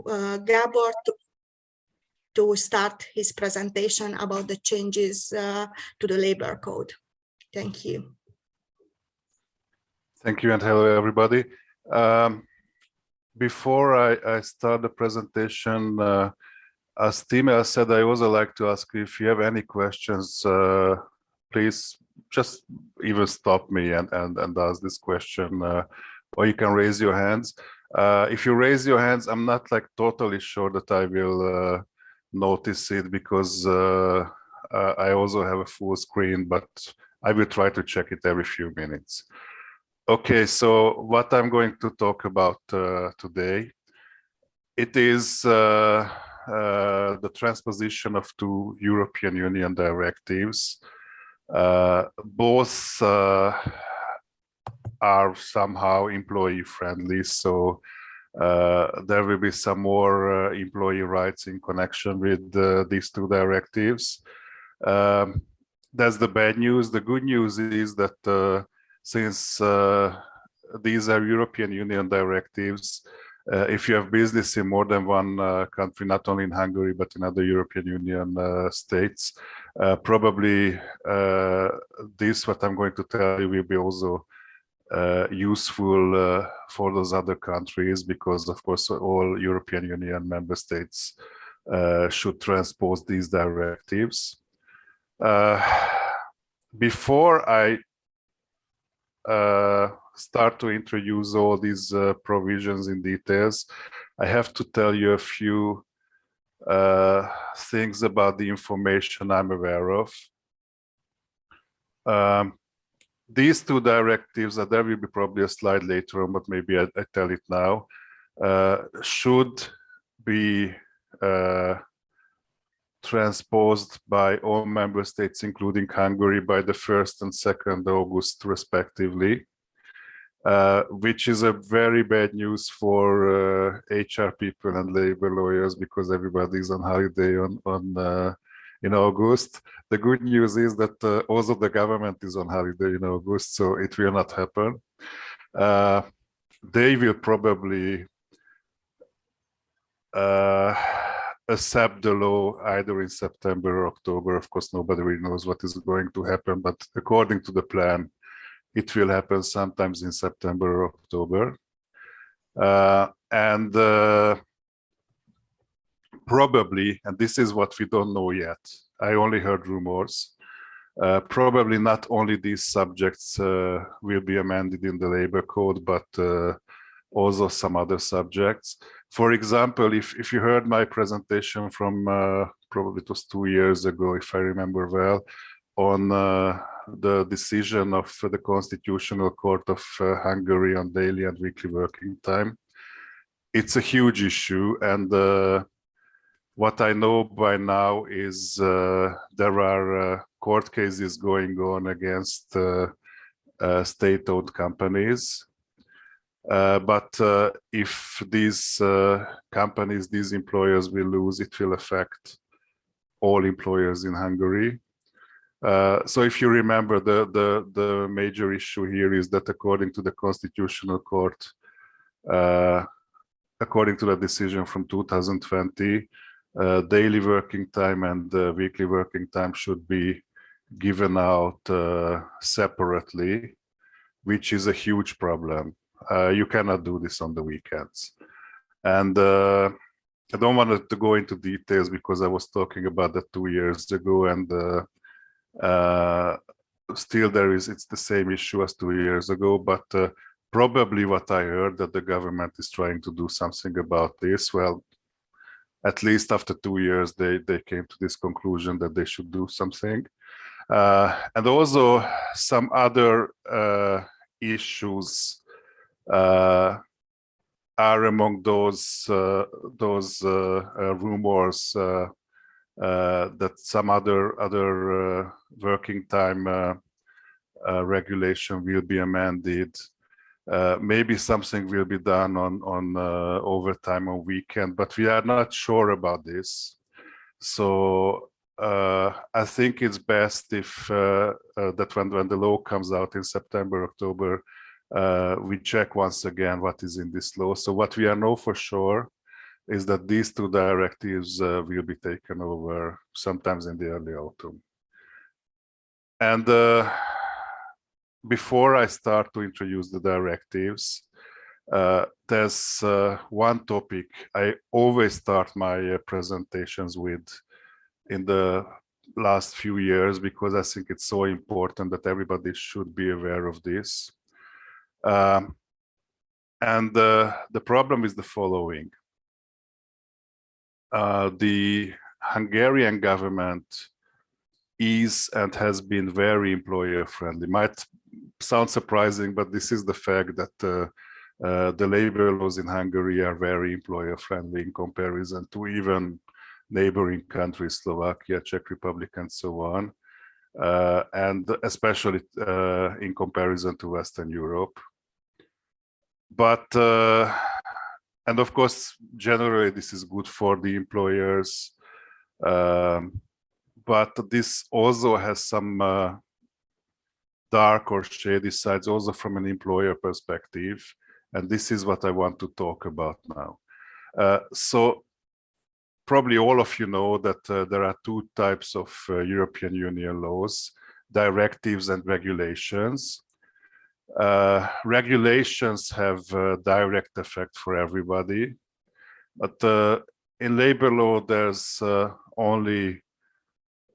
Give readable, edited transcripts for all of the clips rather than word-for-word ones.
Gábor to start his presentation about the changes to the labor code. Thank you. Thank you and hello everybody. Before I start the presentation, as Tim said, I also like to ask you if you have any questions, please just even stop me and ask this question, or you can raise your hands. If you raise your hands, I'm not like totally sure that I will notice it because I also have a full screen, but I will try to check it every few minutes. Okay, so what I'm going to talk about today, it is the transposition of two European Union directives. Both are somehow employee friendly, so there will be some more employee rights in connection with these two directives. That's the bad news. The good news is that since these are European Union directives, if you have business in more than one country, not only in Hungary, but in other European Union states, probably this, what I'm going to tell you, will be also useful for those other countries, because of course all European Union member states should transpose these directives. Before I start to introduce all these provisions in details, I have to tell you a few things about the information I'm aware of. These two directives, and there will be probably a slide later on, but maybe I tell it now, should be transposed by all member states, including Hungary, by the 1st and 2nd August, respectively, which is a very bad news for HR people and labor lawyers, because everybody's on holiday in August. The good news is that also the government is on holiday in August, so it will not happen. They will probably accept the law either in September or October. Of course, nobody really knows what is going to happen, but according to the plan, it will happen sometimes in September or October. And probably, and this is what we don't know yet, I only heard rumors, probably not only these subjects will be amended in the labor code, but also some other subjects. For example, if you heard my presentation from probably it was 2 years ago, if I remember well, on the decision of the Constitutional Court of Hungary on daily and weekly working time, it's a huge issue. And what I know by now is there are court cases going on against state-owned companies. But if these companies, these employers will lose, it will affect all employers in Hungary. So if you remember, the major issue here is that according to the Constitutional Court, according to the decision from 2020, daily working time and weekly working time should be given out separately, which is a huge problem. You cannot do this on the weekends. And I don't want to go into details because I was talking about that 2 years ago, and still it's the same issue as 2 years ago, but probably what I heard, that the government is trying to do something about this. Well, at least after 2 years, they came to this conclusion that they should do something. And also some other issues are among those rumors that some other working time regulation will be amended. Maybe something will be done on overtime on weekend, but we are not sure about this. So I think it's best if that when the law comes out in September, October, we check once again what is in this law. So what we know for sure is that these two directives will be taken over sometimes in the early autumn. And before I start to introduce the directives, there's one topic I always start my presentations with in the last few years, because I think it's so important that everybody should be aware of this. And the problem is the following. The Hungarian government is and has been very employer friendly. Might sound surprising, but this is the fact that the labor laws in Hungary are very employer friendly in comparison to even neighboring countries, Slovakia, Czech Republic, and so on, and especially in comparison to Western Europe. But and of course, generally this is good for the employers, but this also has some dark or shady sides also from an employer perspective, and this is what I want to talk about now. So probably all of you know that there are two types of European Union laws: directives and regulations. Regulations have direct effect for everybody, but in labor law there's only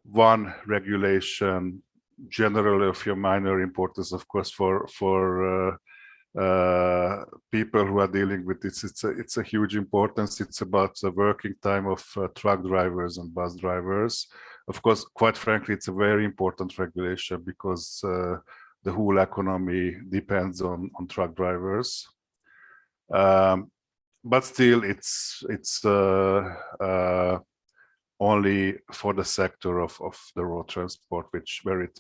one regulation, generally of your minor importance, of course, for people who are dealing with this. It's a huge importance. It's about the working time of truck drivers and bus drivers. Of course, quite frankly, it's a very important regulation because the whole economy depends on truck drivers. But still, it's only for the sector of the road transport, where it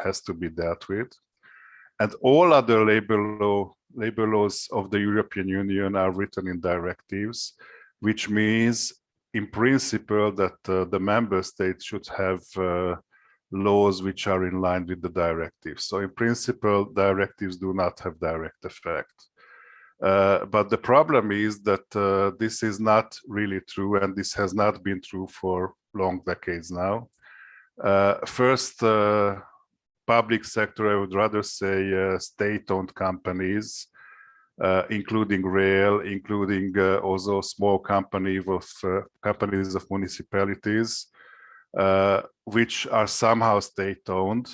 has to be dealt with. And all other labor laws of the European Union are written in directives, which means in principle that the member states should have laws which are in line with the directives. So in principle, directives do not have direct effect. But the problem is that this is not really true, and this has not been true for long decades now. First, public sector, I would rather say state-owned companies, including rail, including also small companies of municipalities, which are somehow state-owned.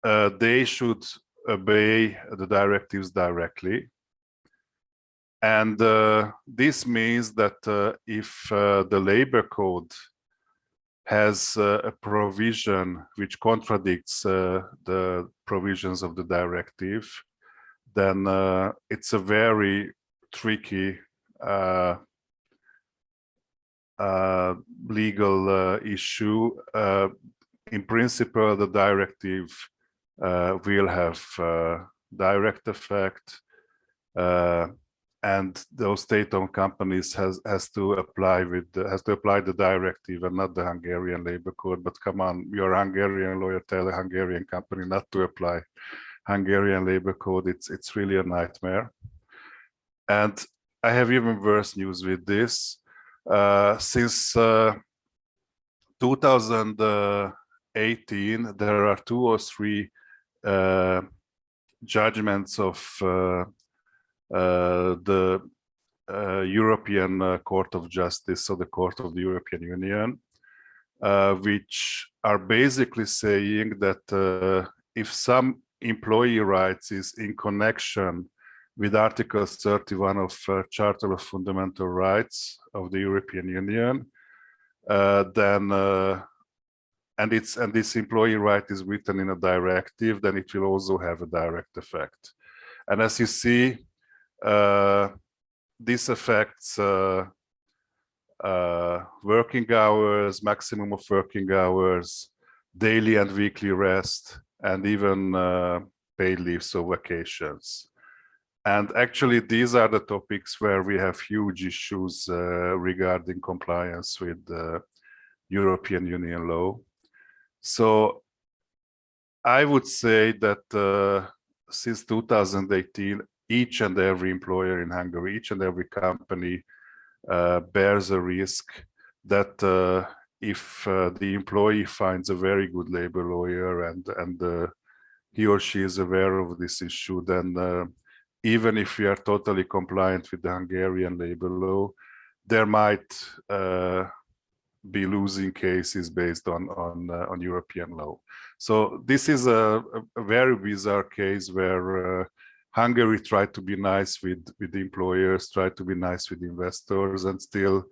They should obey the directives directly. And this means that if the labor code has a provision which contradicts the provisions of the directive, then it's a very tricky legal issue. In principle, the directive will have direct effect, and those state-owned companies has to apply the directive and not the Hungarian labor code. But come on, you're a Hungarian lawyer, tell a Hungarian company not to apply Hungarian labor code. It's really a nightmare. And I have even worse news with this. Since 2018, there are 2 or 3 judgments of the European Court of Justice, so the Court of the European Union, which are basically saying that if some employee rights is in connection with Article 31 of Charter of Fundamental Rights of the European Union, then and this employee right is written in a directive, then it will also have a direct effect. And as you see, this affects working hours, maximum of working hours, daily and weekly rest, and even paid leave, so vacations. And actually, these are the topics where we have huge issues regarding compliance with European Union law. So I would say that since 2018, each and every employer in Hungary, each and every company bears a risk that if the employee finds a very good labor lawyer and he or she is aware of this issue, then even if we are totally compliant with the Hungarian labor law, there might be losing cases based on European law. So this is a very bizarre case where Hungary tried to be nice with the employers, tried to be nice with investors, and still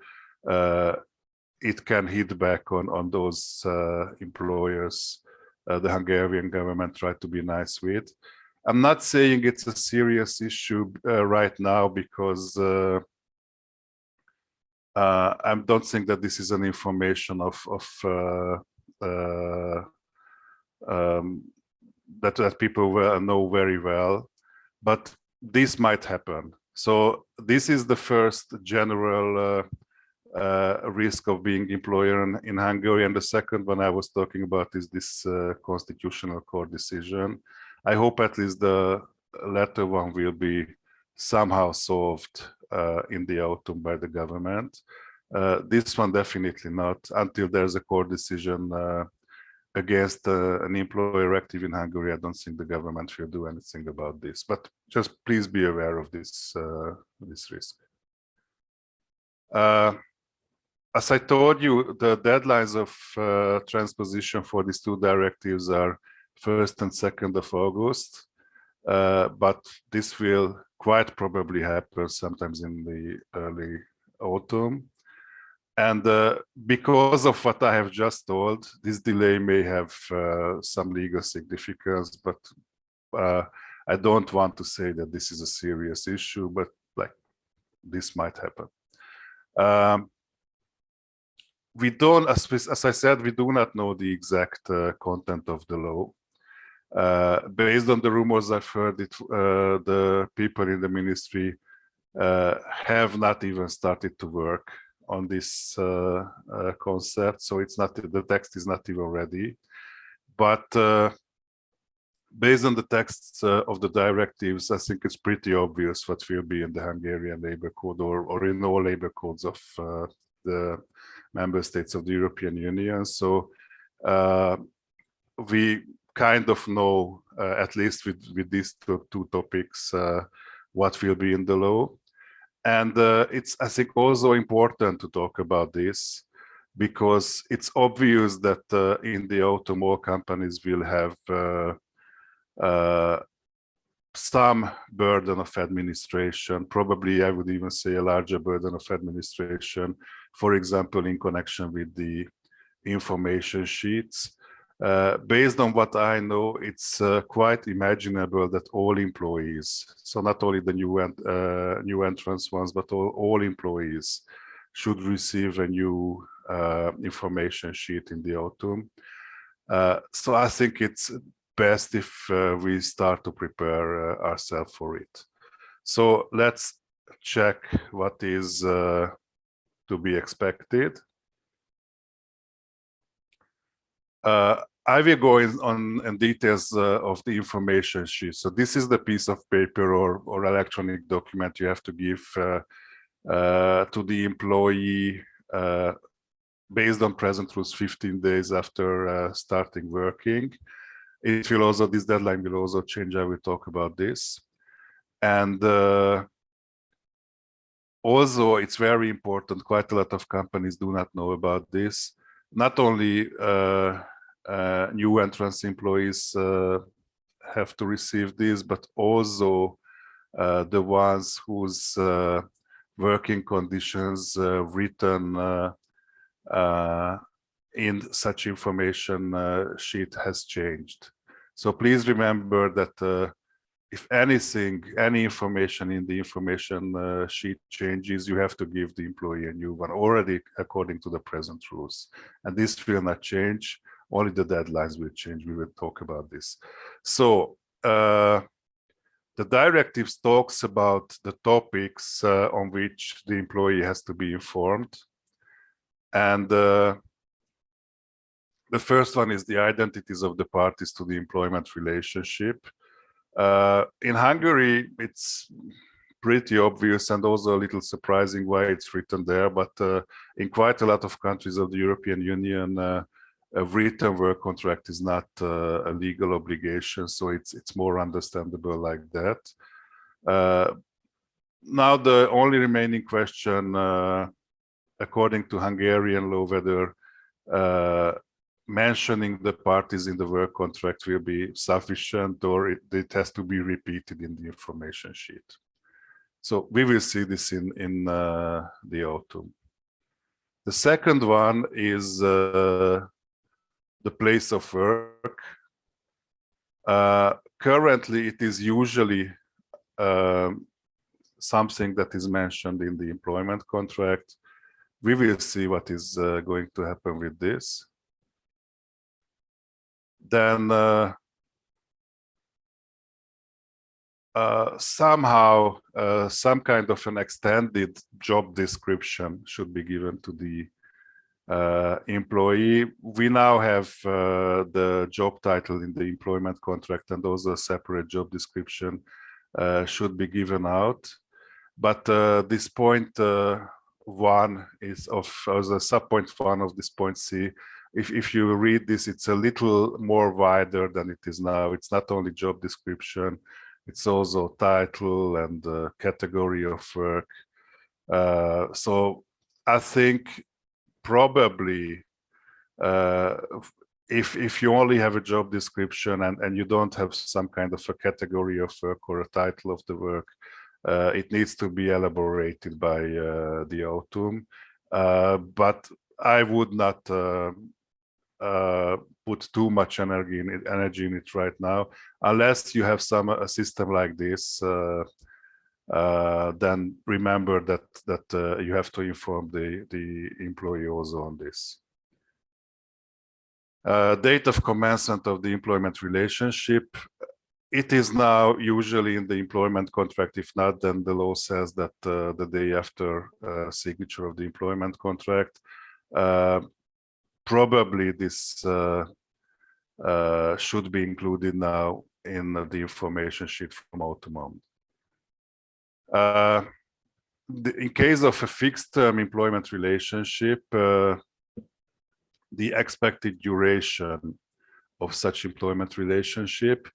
it can hit back on those employers the Hungarian government tried to be nice with. I'm not saying it's a serious issue right now, because I don't think that this is an information that people know very well, but this might happen. So this is the first general risk of being employer in Hungary, and the second one I was talking about is this constitutional court decision. I hope at least the latter one will be somehow solved in the autumn by the government. This one definitely not, until there's a court decision against an employer active in Hungary. I don't think the government will do anything about this, but just please be aware of this this risk. As I told you, the deadlines of transposition for these two directives are 1st and 2nd of August, but this will quite probably happen sometimes in the early autumn. And because of what I have just told, this delay may have some legal significance, but I don't want to say that this is a serious issue, but like this might happen. We don't, as I said, we do not know the exact content of the law. Based on the rumors I've heard, the people in the ministry have not even started to work on this concept, so it's not, the text is not even ready. But based on the texts of the directives, I think it's pretty obvious what will be in the Hungarian labor code, or in all labor codes of the member states of the European Union. So we kind of know, at least with these two topics, what will be in the law. And it's, I think, also important to talk about this, because it's obvious that in the autumn, all companies will have some burden of administration, probably I would even say a larger burden of administration, for example, in connection with the information sheets. Based on what I know, it's quite imaginable that all employees, so not only the new entrance ones, but all employees should receive a new information sheet in the autumn. So I think it's best if we start to prepare ourselves for it. So let's check what is to be expected. I will go on details of the information sheet. So this is the piece of paper or electronic document you have to give to the employee based on present rules 15 days after starting working. It will also, this deadline will also change. I will talk about this. And also, it's very important, quite a lot of companies do not know about this. Not only new entrance employees have to receive this, but also the ones whose working conditions written in such information sheet has changed. So please remember that if anything, any information in the information sheet changes, you have to give the employee a new one already according to the present rules. And this will not change, only the deadlines will change. We will talk about this. So the directives talks about the topics on which the employee has to be informed. And the first one is the identities of the parties to the employment relationship. In Hungary, it's pretty obvious and also a little surprising why it's written there, but in quite a lot of countries of the European Union, a written work contract is not a legal obligation, so it's more understandable like that. Now the only remaining question, according to Hungarian law, whether mentioning the parties in the work contract will be sufficient or it has to be repeated in the information sheet. So we will see this in the autumn. The second one is the place of work. Currently, it is usually something that is mentioned in the employment contract. We will see what is going to happen with this. Then somehow some kind of an extended job description should be given to the employee. We now have the job title in the employment contract, and also a separate job description should be given out. But this point one is of the subpoint one of this point C. If you read this, it's a little more wider than it is now. It's not only job description, it's also title and category of work. So I think probably if you only have a job description and you don't have some kind of a category of work or a title of the work, it needs to be elaborated by the autumn. But I would not put too much energy in it right now, unless you have a system like this. Then remember that you have to inform the employee also on this. Date of commencement of the employment relationship. It is now usually in the employment contract. If not, then the law says that the day after signature of the employment contract. Probably this should be included now in the information sheet from autumn on. In case of a fixed-term employment relationship, the expected duration of such employment relationship,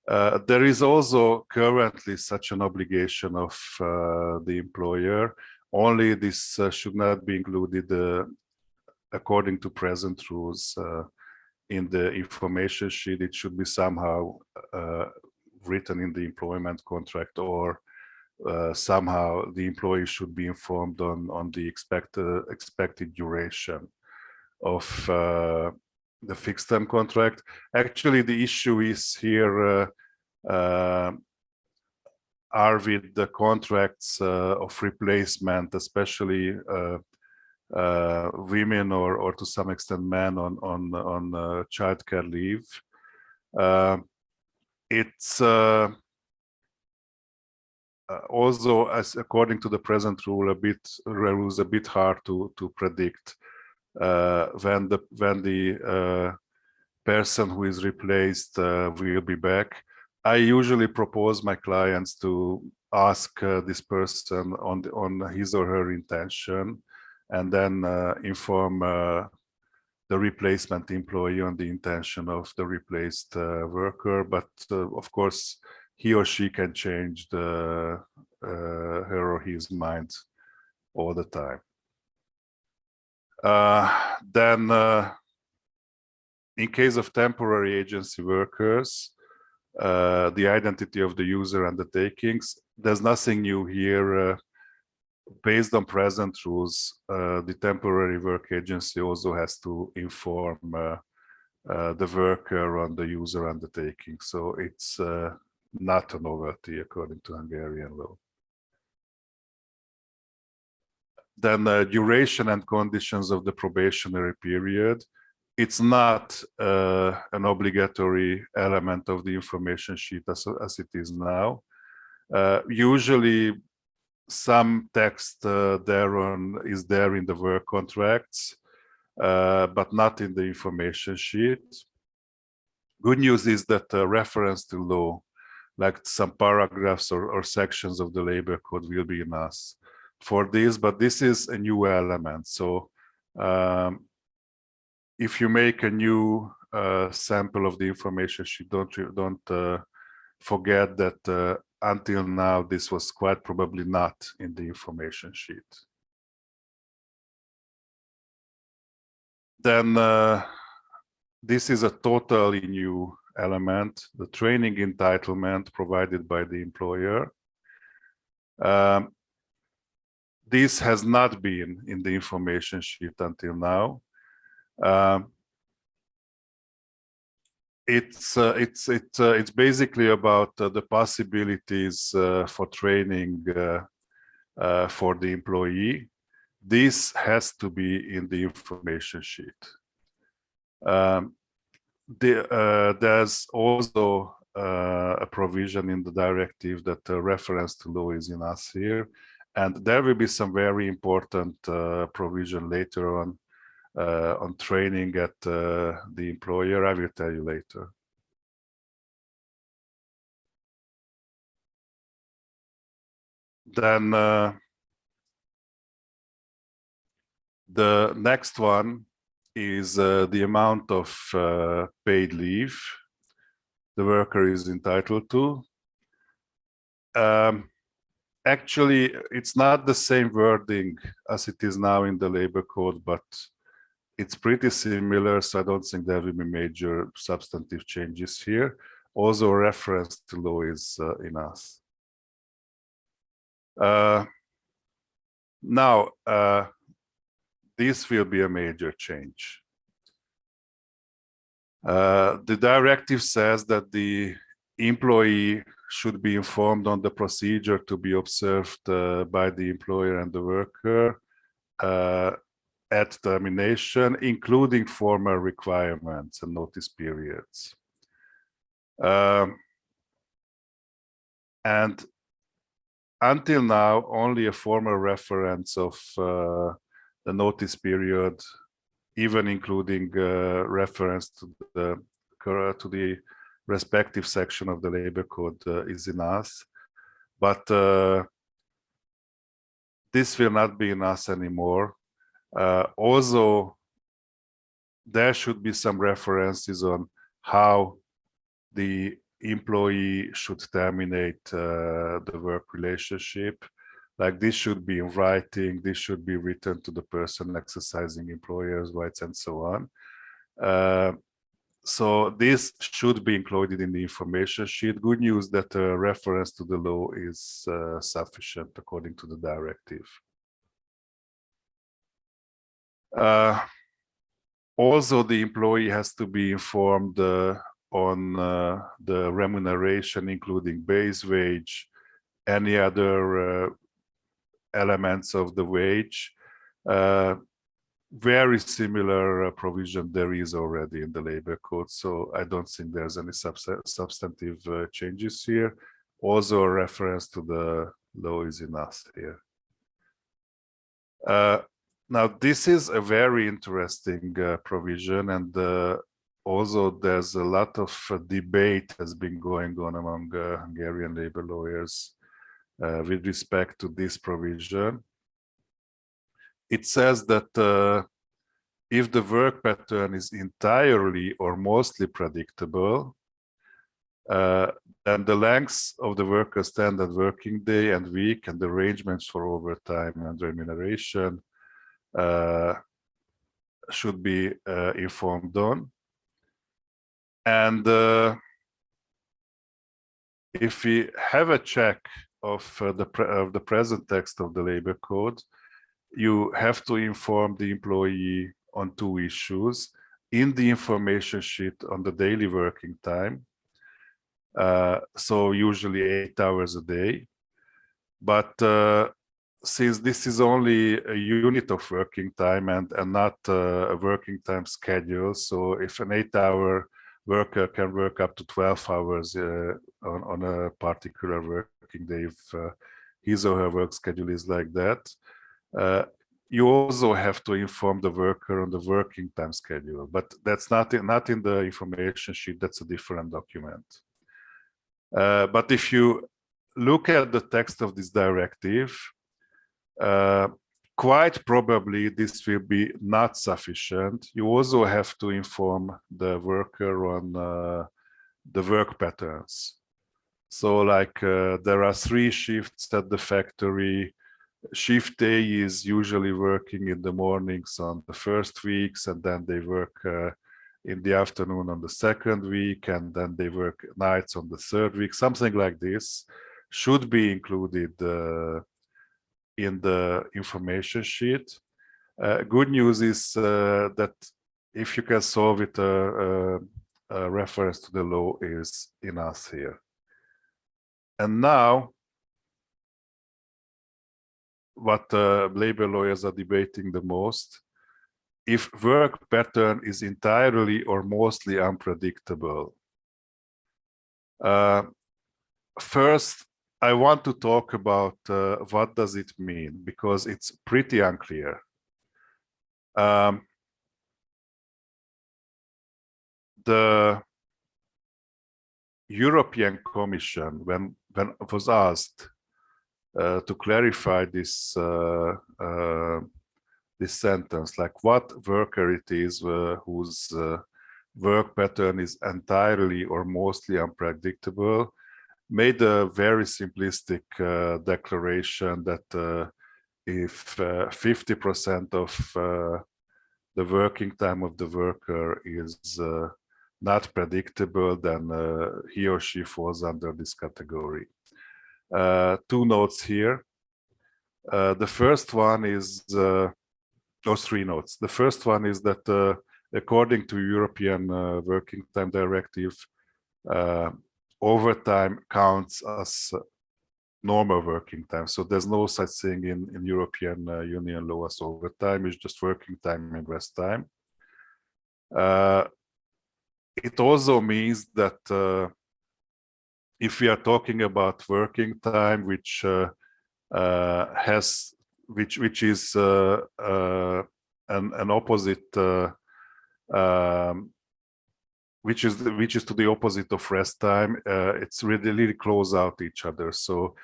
there is also currently such an obligation of the employer. Only this should not be included according to present rules in the information sheet. It should be somehow written in the employment contract, or somehow the employee should be informed on the expected duration of the fixed term contract. Actually, the issue is here are with the contracts of replacement, especially women or to some extent men on childcare leave. It's also, as according to the present rule, a bit hard to predict when the person who is replaced will be back. I usually propose my clients to ask this person on his or her intention, and then inform the replacement employee on the intention of the replaced worker. But of course, he or she can change her or his mind all the time. Then, in case of temporary agency workers, the identity of the user and the takings, there's nothing new here. Based on present rules, the temporary work agency also has to inform the worker on the user undertaking. So it's not a novelty according to Hungarian law. Then duration and conditions of the probationary period. It's not an obligatory element of the information sheet as it is now. Usually some text thereon is there in the work contracts, but not in the information sheet. Good news is that reference to law like some paragraphs or sections of the labor code will be enough for this, but this is a new element. So if you make a new sample of the information sheet, don't forget that until now this was quite probably not in the information sheet. Then this is a totally new element, the training entitlement provided by the employer. This has not been in the information sheet until now. It's basically about the possibilities for training for the employee. This has to be in the information sheet. There's also a provision in the directive that a reference to law is in us here, and there will be some very important provision later on training at the employer. I will tell you later. Then the next one is the amount of paid leave the worker is entitled to. Actually, it's not the same wording as it is now in the labor code, but it's pretty similar, so I don't think there will be major substantive changes here. Also, reference to law is in us. Now, this will be a major change. The directive says that the employee should be informed on the procedure to be observed by the employer and the worker at termination, including formal requirements and notice periods. And until now, only a formal reference of the notice period, even including reference to the respective section of the labor code is in us. But this will not be in us anymore. Also, there should be some references on how the employee should terminate the work relationship. Like this should be in writing, this should be written to the person exercising employer's rights and so on. So this should be included in the information sheet. Good news that a reference to the law is sufficient according to the directive. Also, the employee has to be informed on the remuneration, including base wage, any other elements of the wage. Very similar provision there is already in the labor code, so I don't think there's any substantive changes here. Also, a reference to the law is in us here. Now, this is a very interesting provision, and also there's a lot of debate has been going on among Hungarian labor lawyers with respect to this provision. It says that if the work pattern is entirely or mostly predictable, then the length of the worker's standard working day and week and the arrangements for overtime and remuneration should be informed on. And if we have a check of the present text of the labor code, you have to inform the employee on two issues in the information sheet on the daily working time. So usually 8 hours a day. But since this is only a unit of working time and not a working time schedule, so if an 8-hour worker can work up to 12 hours on a particular working day, if his or her work schedule is like that, you also have to inform the worker on the working time schedule, but that's not in the information sheet. That's a different document. But if you look at the text of this directive, quite probably this will be not sufficient. You also have to inform the worker on the work patterns. So like there are 3 shifts at the factory. Shift A is usually working in the mornings on the first weeks, and then they work in the afternoon on the second week, and then they work nights on the third week. Something like this should be included in the information sheet. Good news is that if you can solve it, a reference to the law is enough here. And now, what labor lawyers are debating the most, if work pattern is entirely or mostly unpredictable. First, I want to talk about what does it mean, because it's pretty unclear. The European Commission, when it was asked to clarify this this sentence, like what worker it is whose work pattern is entirely or mostly unpredictable, made a very simplistic declaration that if 50% of the working time of the worker is not predictable, then he or she falls under this category. 2 notes here. The first one is, or 3 notes. The first one is that according to European Working Time Directive, overtime counts as normal working time. So there's no such thing in European Union law as overtime. It's just working time and rest time. It also means that if we are talking about working time, which is an opposite, which is to the opposite of rest time, it's really close out each other. So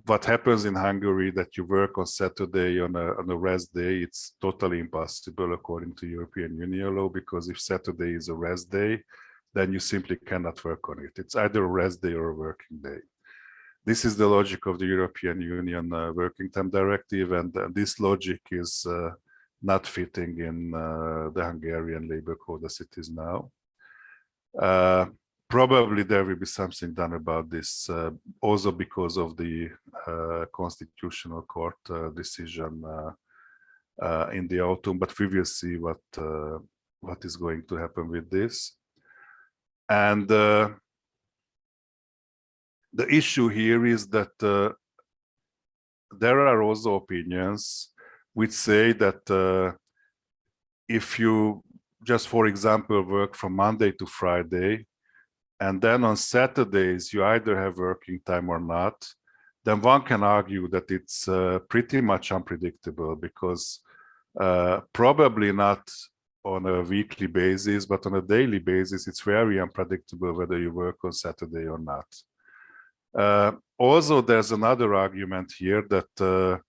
what happens in Hungary, that you work on Saturday on a rest day, it's totally impossible according to European Union law, because if Saturday is a rest day, then you simply cannot work on it. It's either a rest day or a working day. This is the logic of the European Union Working Time Directive, and this logic is not fitting in the Hungarian labor code as it is now. Probably there will be something done about this, also because of the Constitutional Court decision in the autumn, but we will see what is going to happen with this. And the issue here is that there are also opinions which say that if you just, for example, work from Monday to Friday, and then on Saturdays you either have working time or not, then one can argue that it's pretty much unpredictable, because probably not on a weekly basis, but on a daily basis, it's very unpredictable whether you work on Saturday or not. Also, there's another argument here that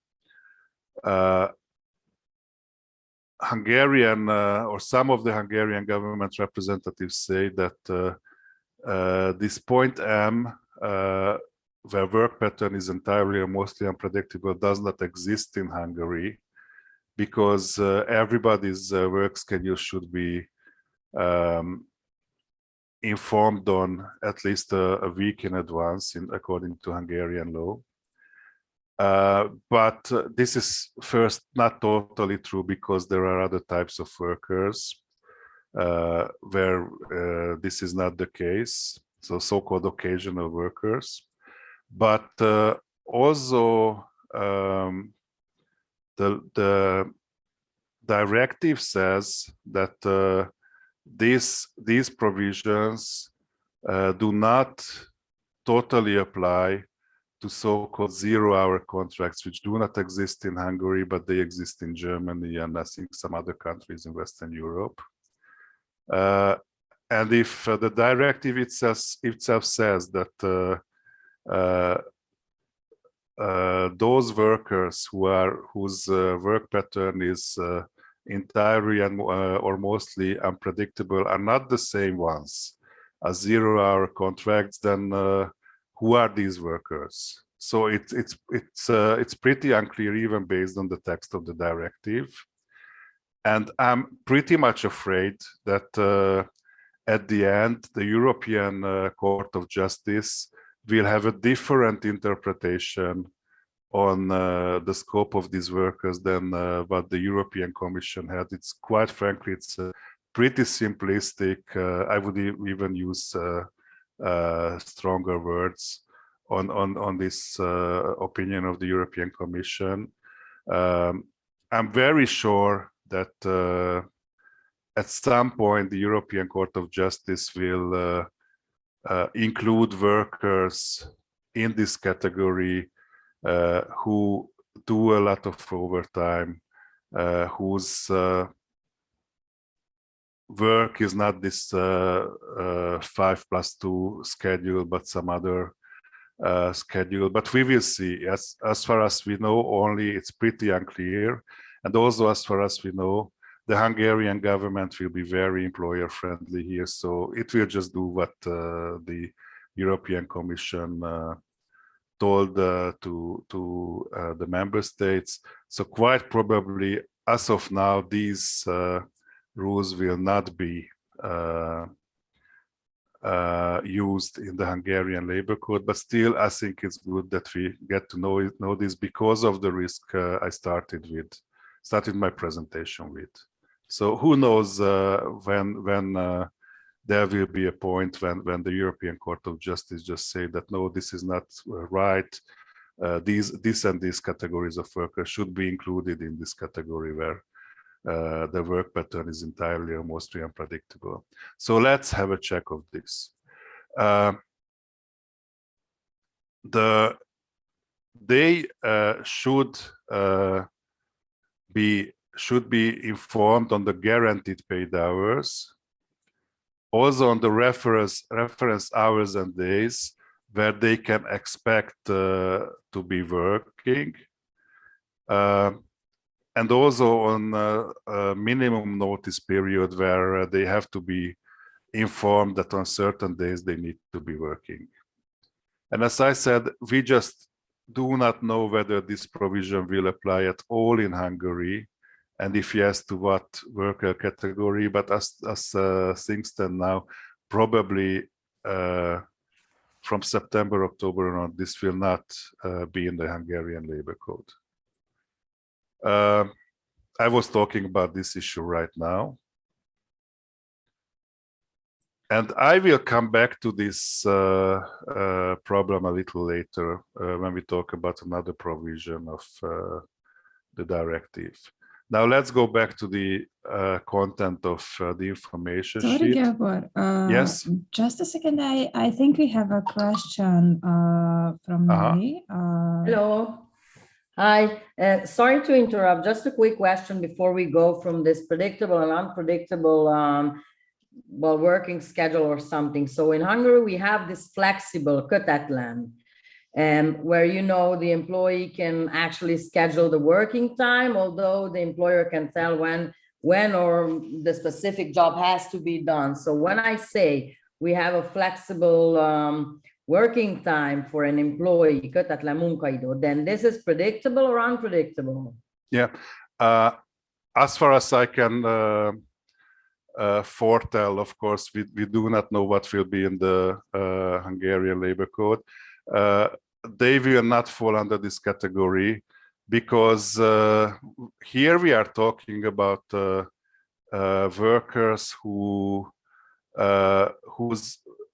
Hungarian or some of the Hungarian government representatives say that this point M, where work pattern is entirely or mostly unpredictable, does not exist in Hungary, because everybody's work schedule should be informed on at least a week in advance, according to Hungarian law. But this is first not totally true, because there are other types of workers where this is not the case, so-called occasional workers. But also the directive says that these provisions do not totally apply to so-called zero-hour contracts, which do not exist in Hungary, but they exist in Germany and I think some other countries in Western Europe. And if the directive itself says that those workers whose work pattern is entirely and or mostly unpredictable are not the same ones as 0-hour contracts, then who are these workers? So it's pretty unclear even based on the text of the directive, and I'm pretty much afraid that at the end the European Court of Justice will have a different interpretation on the scope of these workers than what the European Commission had. It's quite frankly, it's pretty simplistic. I would even use stronger words on this opinion of the European Commission. I'm very sure that at some point the European Court of Justice will include workers in this category who do a lot of overtime, whose work is not this 5+2 schedule, but some other schedule. But we will see. As far as we know, only it's pretty unclear. And also, as far as we know, the Hungarian government will be very employer friendly here. So it will just do what the European Commission told to the member states. So quite probably, as of now, these rules will not be used in the Hungarian labor code. But still, I think it's good that we get to know this because of the risk I started my presentation with. So who knows when there will be a point when the European Court of Justice just say that no, this is not right. This and these categories of workers should be included in this category where the work pattern is entirely or mostly unpredictable. So let's have a check of this. They should be informed on the guaranteed paid hours, also on the reference hours and days where they can expect to be working, and also on a minimum notice period where they have to be informed that on certain days they need to be working. And as I said, we just do not know whether this provision will apply at all in Hungary, and if yes, to what worker category. But as things stand now, probably from September, October on, this will not be in the Hungarian labor code. I was talking about this issue right now. And I will come back to this problem a little later when we talk about another provision of the directive. Now let's go back to the content of the information sheet. Sorry, Gábor. Yes? Just a second. I think we have a question from Mary. Hello. Hi. Sorry to interrupt. Just a quick question before we go from this predictable and unpredictable working schedule or something. So in Hungary, we have this flexible kötetlen, where, you know, the employee can actually schedule the working time, although the employer can tell when or the specific job has to be done. So when I say we have a flexible working time for an employee, kötetlen munkaidő, then this is predictable or unpredictable? Yeah. As far as I can foretell, of course, we do not know what will be in the Hungarian labor code. They will not fall under this category because here we are talking about workers whose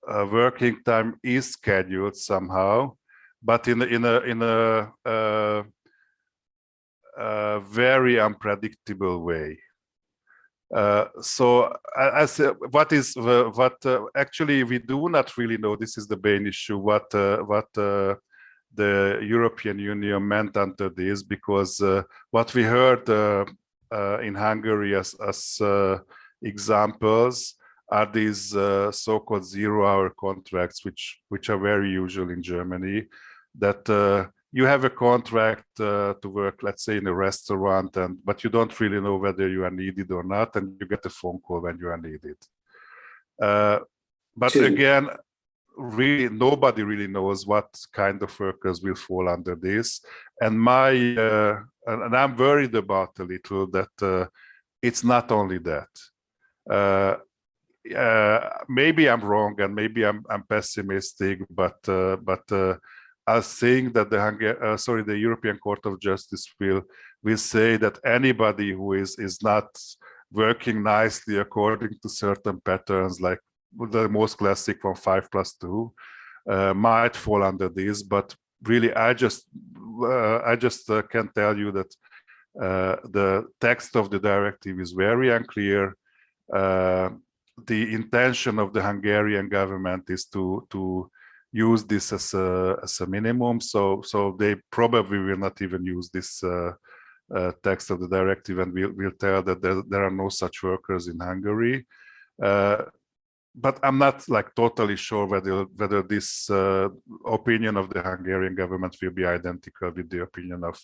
working time is scheduled somehow, but in a very unpredictable way. So actually we do not really know. This is the main issue. What the European Union meant under this, because what we heard in Hungary as examples are these so-called zero-hour contracts, which are very usual in Germany, that you have a contract to work, let's say, in a restaurant, but you don't really know whether you are needed or not, and you get a phone call when you are needed. But again, really, nobody really knows what kind of workers will fall under this. And and I'm worried about a little that it's not only that. Maybe I'm wrong, and maybe I'm pessimistic, but I think that the European Court of Justice will say that anybody who is not working nicely according to certain patterns, like the most classic one, 5+2, might fall under this. But really, I just can tell you that the text of the directive is very unclear. The intention of the Hungarian government is to use this as a minimum, so they probably will not even use this text of the directive, and will tell that there are no such workers in Hungary. But I'm not like totally sure whether this opinion of the Hungarian government will be identical with the opinion of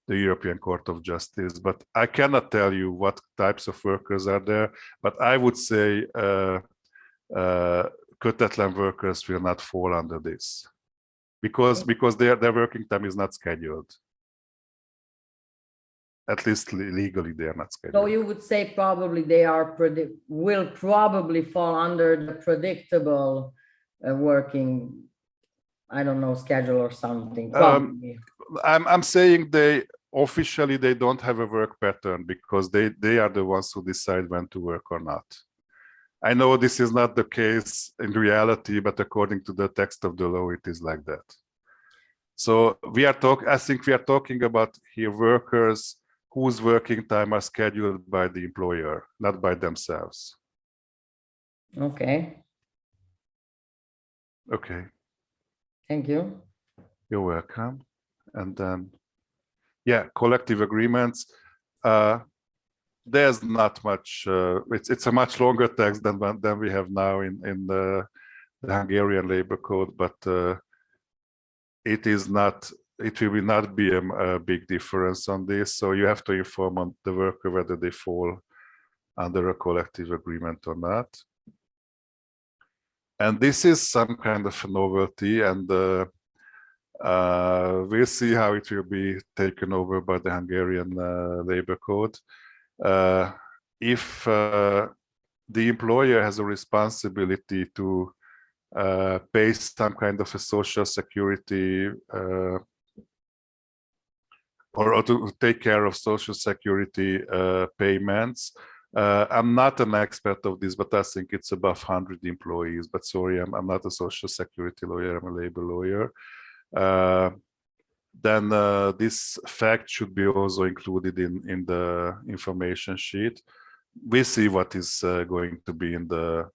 the European Court of Justice. But I cannot tell you what types of workers are there, but I would say kötetlen workers will not fall under this, because their working time is not scheduled. At least legally, they are not scheduled. So you would say probably they will probably fall under the predictable working, I don't know, schedule or something. I'm saying officially they don't have a work pattern, because they are the ones who decide when to work or not. I know this is not the case in reality, but according to the text of the law, it is like that. So I think we are talking about here workers whose working time are scheduled by the employer, not by themselves. Okay. Okay. Thank you. You're welcome. And then, yeah, collective agreements. There's not much. It's a much longer text than we have now in the Hungarian labor code, but it will not be a big difference on this. So you have to inform the worker whether they fall under a collective agreement or not. And this is some kind of a novelty, and we'll see how it will be taken over by the Hungarian labor code. If the employer has a responsibility to pay some kind of a social security or to take care of social security payments. I'm not an expert of this, but I think it's above 100 employees. But sorry, I'm not a social security lawyer, I'm a labor lawyer. Then this fact should be also included in the information sheet. We see what is going to be in the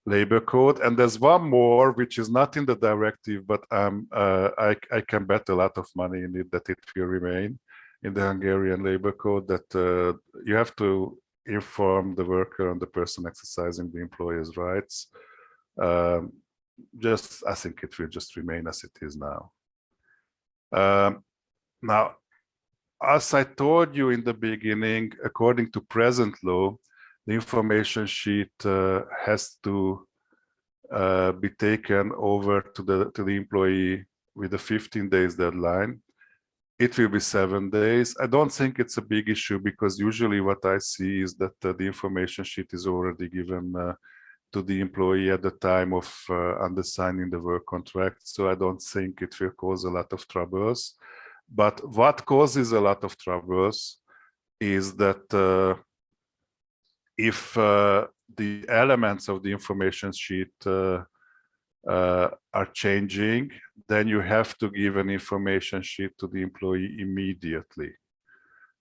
labor code. And there's one more, which is not in the directive, but I can bet a lot of money in it that it will remain in the Hungarian labor code, that you have to inform the worker and the person exercising the employer's rights. I think it will just remain as it is now. Now, as I told you in the beginning, according to present law, the information sheet has to be taken over to the employee with a 15 days deadline. It will be 7 days. I don't think it's a big issue, because usually what I see is that the information sheet is already given to the employee at the time of undersigning the work contract. So I don't think it will cause a lot of troubles. But what causes a lot of troubles is that if the elements of the information sheet are changing, then you have to give an information sheet to the employee immediately.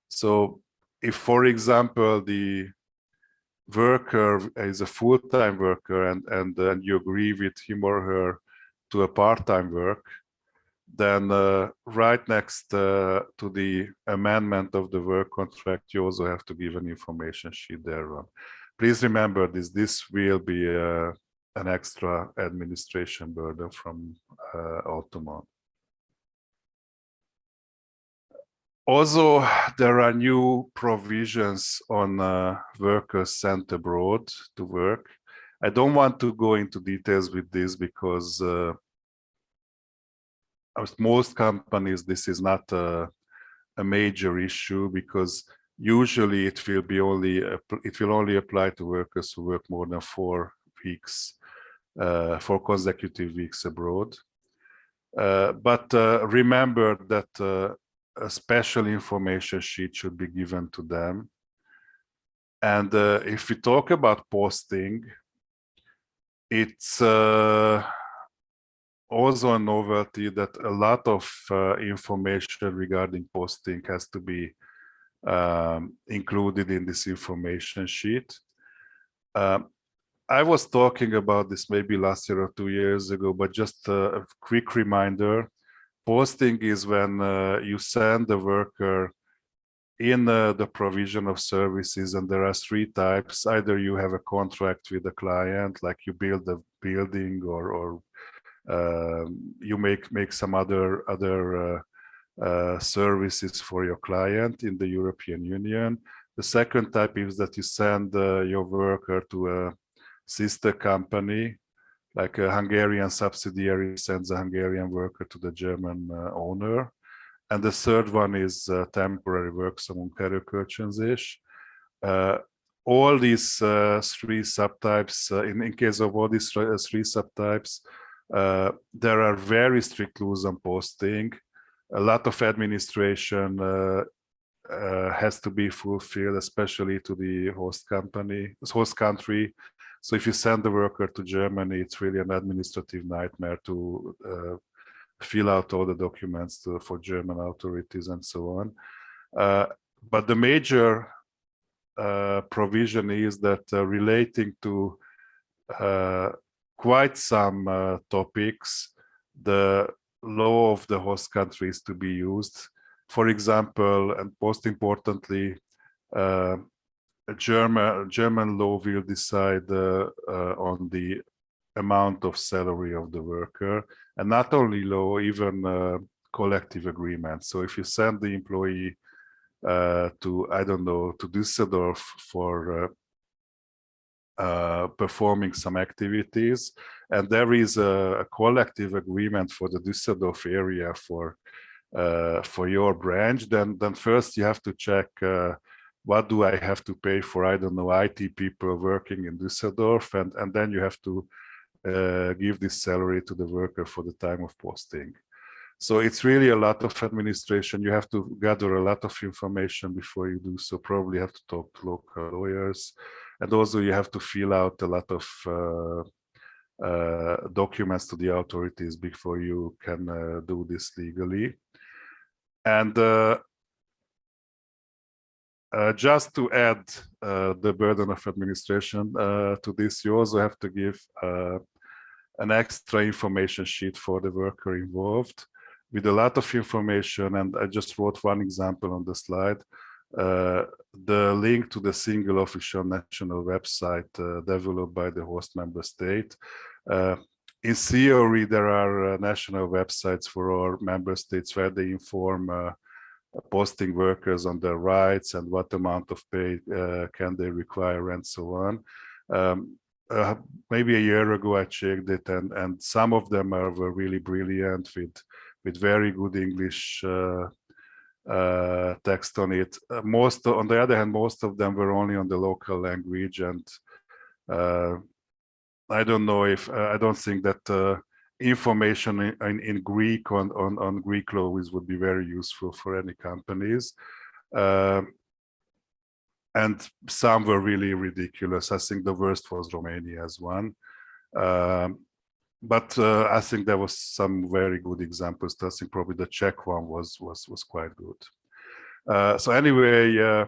So if, for example, the worker is a full-time worker and you agree with him or her to a part-time work, then right next to the amendment of the work contract, you also have to give an information sheet there on. Please remember this. This will be an extra administration burden from autumn on. Also, there are new provisions on workers sent abroad to work. I don't want to go into details with this because most companies, this is not a major issue, because usually it will only apply to workers who work more than 4 weeks, 4 consecutive weeks abroad. But remember that a special information sheet should be given to them. And if we talk about posting, it's also a novelty that a lot of information regarding posting has to be included in this information sheet. I was talking about this maybe last year or 2 years ago, but just a quick reminder. Posting is when you send the worker in the provision of services, and there are 3 types. Either you have a contract with a client, like you build a building, or you make some other services for your client in the European Union. The second type is that you send your worker to a sister company, like a Hungarian subsidiary sends a Hungarian worker to the German owner. And the third one is temporary work, so munkaerőkölcsönzés. All these 3 subtypes, in case of all these 3 subtypes, there are very strict rules on posting. A lot of administration has to be fulfilled, especially to the host country. So if you send the worker to Germany, it's really an administrative nightmare to fill out all the documents for German authorities and so on. But the major provision is that relating to quite some topics, the law of the host country is to be used. For example, and most importantly, German law will decide on the amount of salary of the worker, and not only law, even collective agreement. So if you send the employee to, I don't know, to Düsseldorf for performing some activities, and there is a collective agreement for the Düsseldorf area for your branch, then first you have to check what do I have to pay for, I don't know, IT people working in Düsseldorf, and then you have to give this salary to the worker for the time of posting. So it's really a lot of administration. You have to gather a lot of information before you do so. Probably have to talk to local lawyers, and also you have to fill out a lot of documents to the authorities before you can do this legally. And just to add the burden of administration to this, you also have to give an extra information sheet for the worker involved with a lot of information. And I just wrote one example on the slide. The link to the single official national website developed by the host member state. In theory, there are national websites for all member states where they inform posting workers on their rights and what amount of pay can they require and so on. Maybe a year ago I checked it, and some of them were really brilliant with very good English text on it. On the other hand, most of them were only on the local language, and I don't know if I don't think that information in Greek on Greek laws would be very useful for any companies. And some were really ridiculous. I think the worst was Romania's one. But I think there was some very good examples. I think probably the Czech one was quite good. So anyway,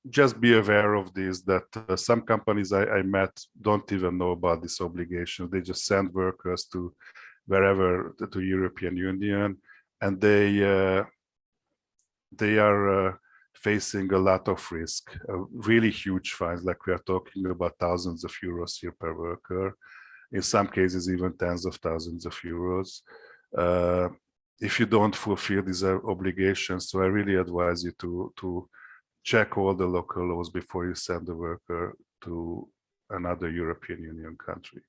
just be aware of this, that some companies I met don't even know about this obligation. They just send workers to wherever to European Union, and they are facing a lot of risk, really huge fines, like we are talking about thousands of euros here per worker, in some cases even tens of thousands of euros, if you don't fulfill these obligations. So I really advise you to check all the local laws before you send the worker to another European Union country.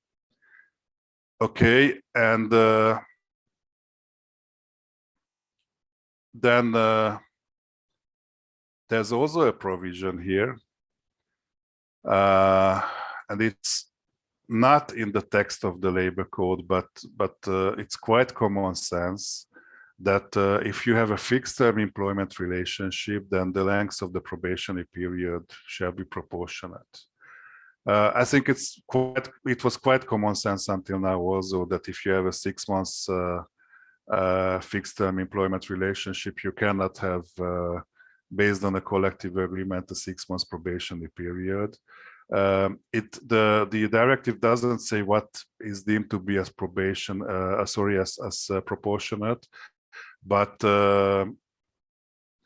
Okay, and then there's also a provision here, and it's not in the text of the labor code, but it's quite common sense that if you have a fixed-term employment relationship, then the length of the probationary period shall be proportionate. I think it was quite common sense until now also that if you have a 6 months fixed-term employment relationship, you cannot have, based on a collective agreement, a 6 months probationary period. The directive doesn't say what is deemed to be as probation, as proportionate, but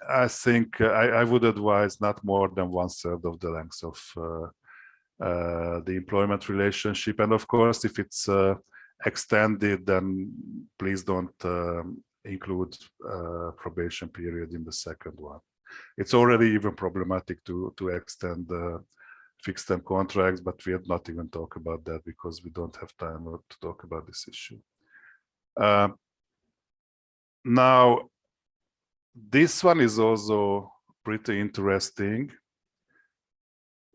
I think I would advise not more than 1/3 of the length of the employment relationship. And of course, if it's extended, then please don't include probation period in the second one. It's already even problematic to extend fixed-term contracts, but we have not even talked about that because we don't have time to talk about this issue. Now, this one is also pretty interesting.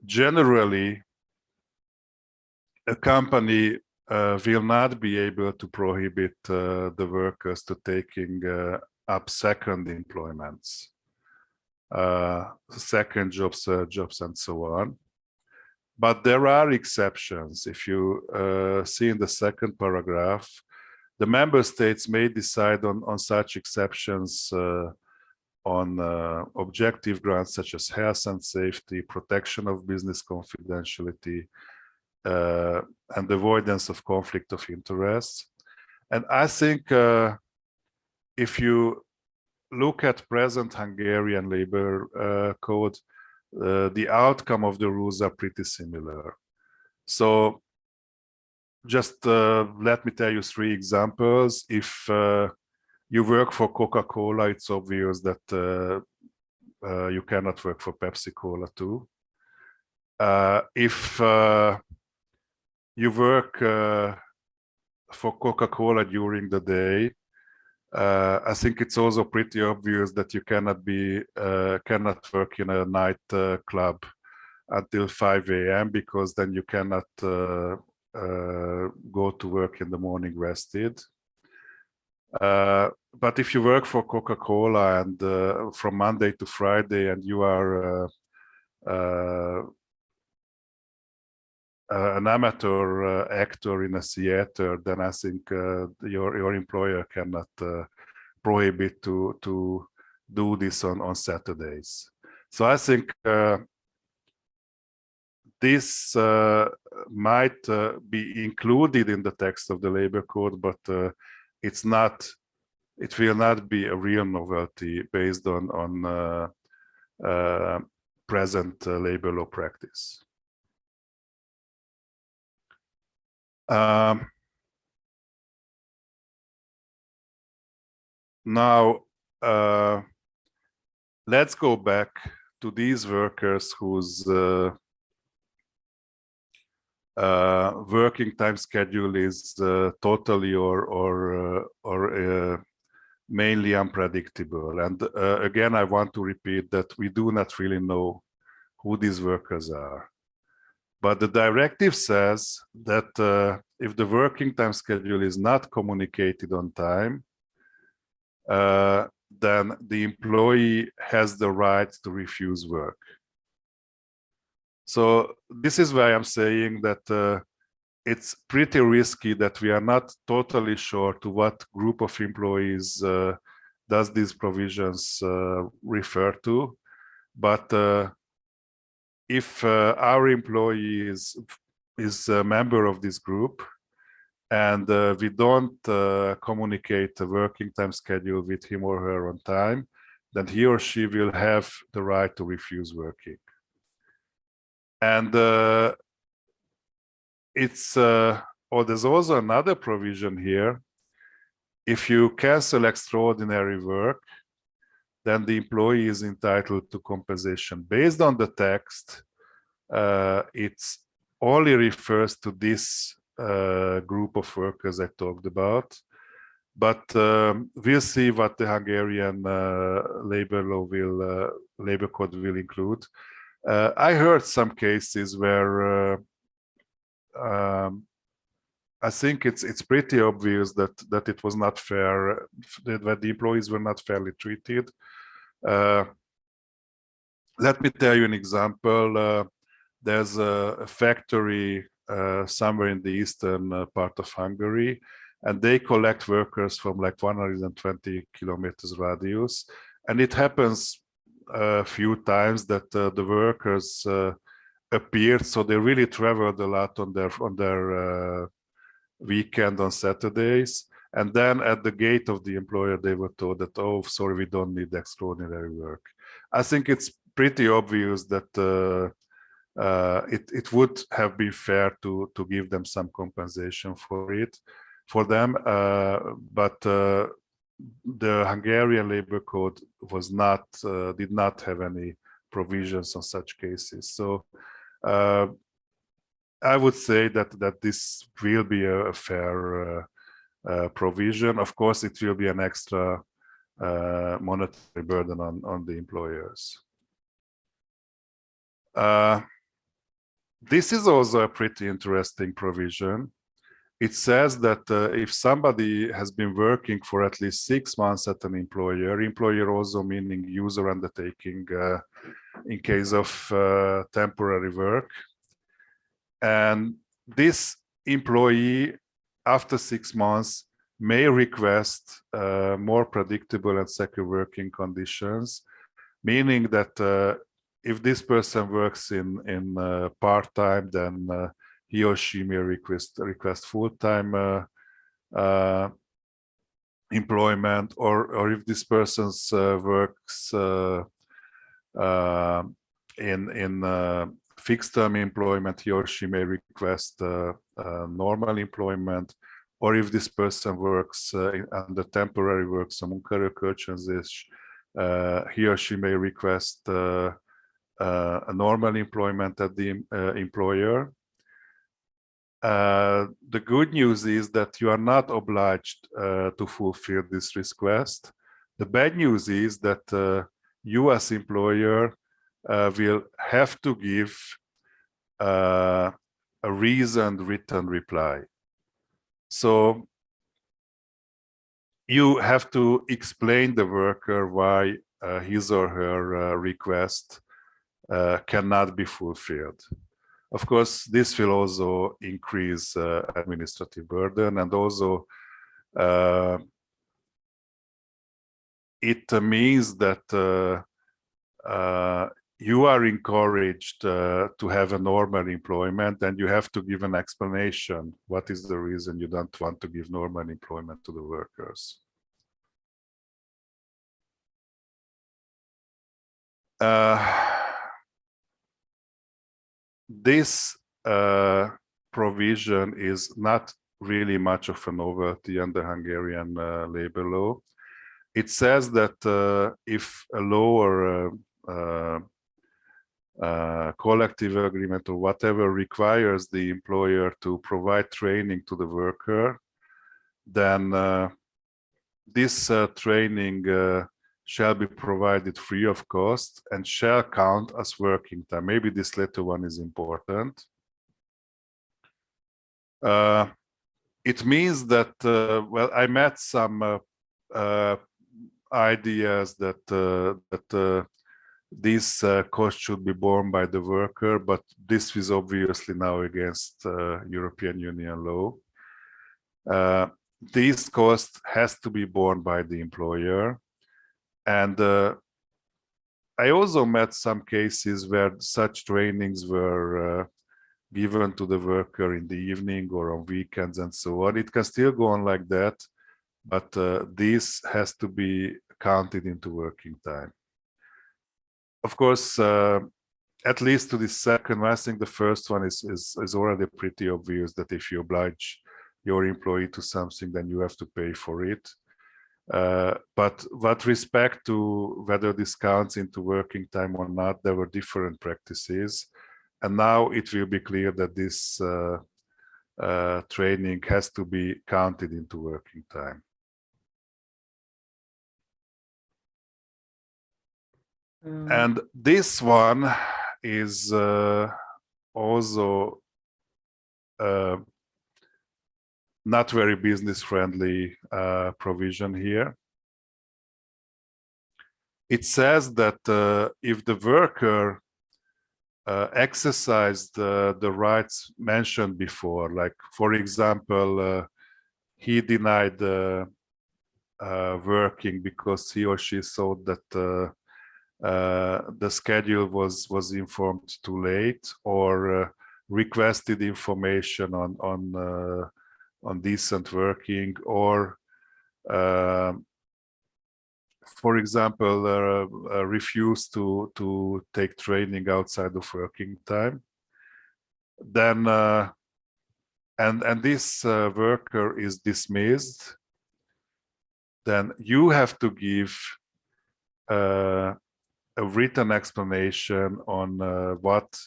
Generally, a company will not be able to prohibit the workers to taking up second employments, second jobs, and so on. But there are exceptions. If you see in the second paragraph, the member states may decide on such exceptions on objective grounds such as health and safety, protection of business confidentiality, and avoidance of conflict of interest. And I think if you look at present Hungarian labor code, the outcome of the rules are pretty similar. So just let me tell you 3 examples. If you work for Coca-Cola, it's obvious that you cannot work for Pepsi-Cola too. If you work for Coca-Cola during the day, I think it's also pretty obvious that you cannot work in a night club until 5 a.m. because then you cannot go to work in the morning rested. But if you work for Coca-Cola and from Monday to Friday, and you are an amateur actor in a theater, then I think your employer cannot prohibit to do this on Saturdays. So I think this might be included in the text of the labor code, but it will not be a real novelty based on present labor law practice. Now, let's go back to these workers whose working time schedule is totally or mainly unpredictable. And again, I want to repeat that we do not really know who these workers are. But the directive says that if the working time schedule is not communicated on time, then the employee has the right to refuse work. So this is why I'm saying that it's pretty risky that we are not totally sure to what group of employees does these provisions refer to. But if our employee is a member of this group, and we don't communicate the working time schedule with him or her on time, then he or she will have the right to refuse working. And there's also another provision here. If you cancel extraordinary work, then the employee is entitled to compensation. Based on the text, it's only refers to this group of workers I talked about. But we'll see what the Hungarian labor code will include. I heard some cases where I think it's pretty obvious that it was not fair, that the employees were not fairly treated. Let me tell you an example. There's a factory somewhere in the eastern part of Hungary, and they collect workers from like 120 kilometers radius. And it happens a few times that the workers appeared, so they really traveled a lot on their weekend on Saturdays. And then at the gate of the employer, they were told that, oh, sorry, we don't need extraordinary work. I think it's pretty obvious that it would have been fair to give them some compensation for them, but the Hungarian labor code was did not have any provisions on such cases. So I would say that this will be a fair provision. Of course, it will be an extra monetary burden on the employers. This is also a pretty interesting provision. It says that if somebody has been working for at least 6 months at an employer also meaning user undertaking in case of temporary work, and this employee after 6 months may request more predictable and secure working conditions, meaning that if this person works in part-time, then he or she may request full-time employment, or if this person works in fixed-term employment, he or she may request normal employment, or if this person works under temporary work, so munkaerőkölcsönzés, he or she may request a normal employment at the employer. The good news is that you are not obliged to fulfill this request. The bad news is that you as employer will have to give a reasoned written reply. So you have to explain the worker why his or her request cannot be fulfilled. Of course, this will also increase administrative burden, and also it means that you are encouraged to have a normal employment, and you have to give an explanation. What is the reason you don't want to give normal employment to the workers? This provision is not really much of a novelty under Hungarian labor law. It says that if a law or collective agreement or whatever requires the employer to provide training to the worker, then this training shall be provided free of cost and shall count as working time. Maybe this latter one is important. It means that, well, I met some ideas that this cost should be borne by the worker, but this is obviously now against European Union law. This cost has to be borne by the employer. And I also met some cases where such trainings were given to the worker in the evening or on weekends and so on. It can still go on like that, but this has to be counted into working time. Of course, at least to the second one, I think the first one is already pretty obvious that if you oblige your employee to something, then you have to pay for it. But with respect to whether this counts into working time or not, there were different practices. And now it will be clear that this training has to be counted into working time. And this one is also not very business friendly provision here. It says that if the worker exercised the rights mentioned before, like for example, he denied working because he or she thought that the schedule was informed too late, or requested information on decent working, or for example, refused to take training outside of working time, then and this worker is dismissed, then you have to give a written explanation on what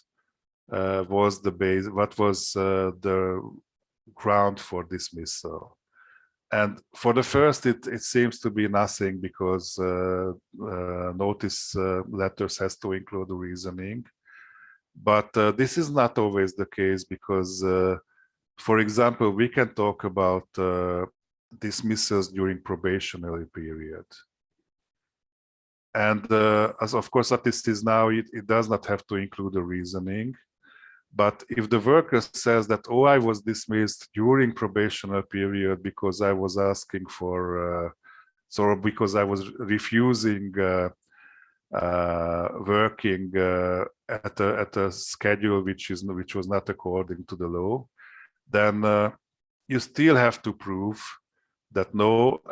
was the base, what was the ground for dismissal. And for the first, it seems to be nothing, because notice letters has to include the reasoning. But this is not always the case, because, for example, we can talk about dismissals during probationary period. And as of course, as this is now, it does not have to include the reasoning. But if the worker says that, oh, I was dismissed during probationary period because I was asking for, so because I was refusing working at a schedule which was not according to the law, then you still have to prove that no,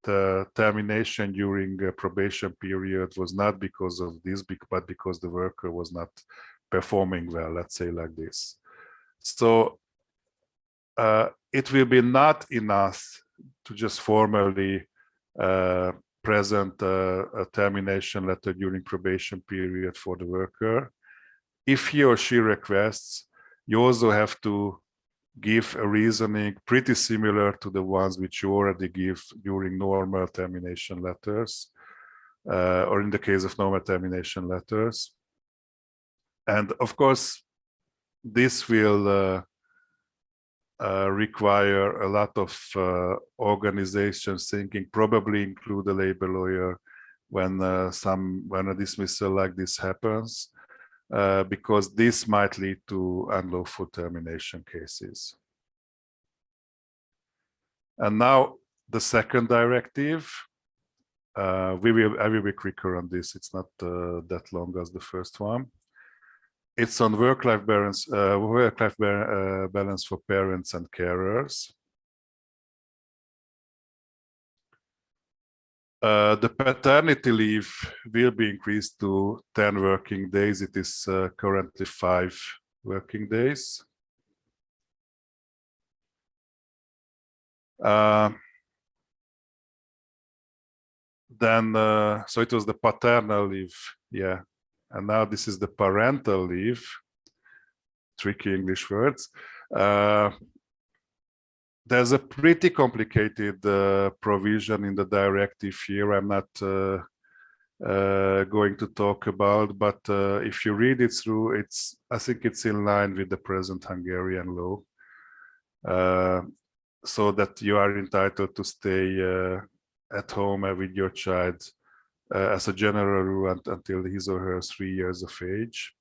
the termination during probation period was not because of this, but because the worker was not performing well, let's say like this. So it will be not enough to just formally present a termination letter during probation period for the worker. If he or she requests, you also have to give a reasoning pretty similar to the ones which you already give during normal termination letters, or in the case of normal termination letters. And of course, this will require a lot of organization thinking, probably include a labor lawyer when a dismissal like this happens, because this might lead to unlawful termination cases. And now the second directive, I will be quicker on this. It's not that long as the first one. It's on work-life balance, balance for parents and carers. The paternity leave will be increased to 10 working days. It is currently 5 working days. Then, so it was the paternal leave, yeah. And now this is the parental leave, tricky English words. There's a pretty complicated provision in the directive here. I'm not going to talk about, but if you read it through, I think it's in line with the present Hungarian law, so that you are entitled to stay at home with your child as a general rule until his or her 3 years of age.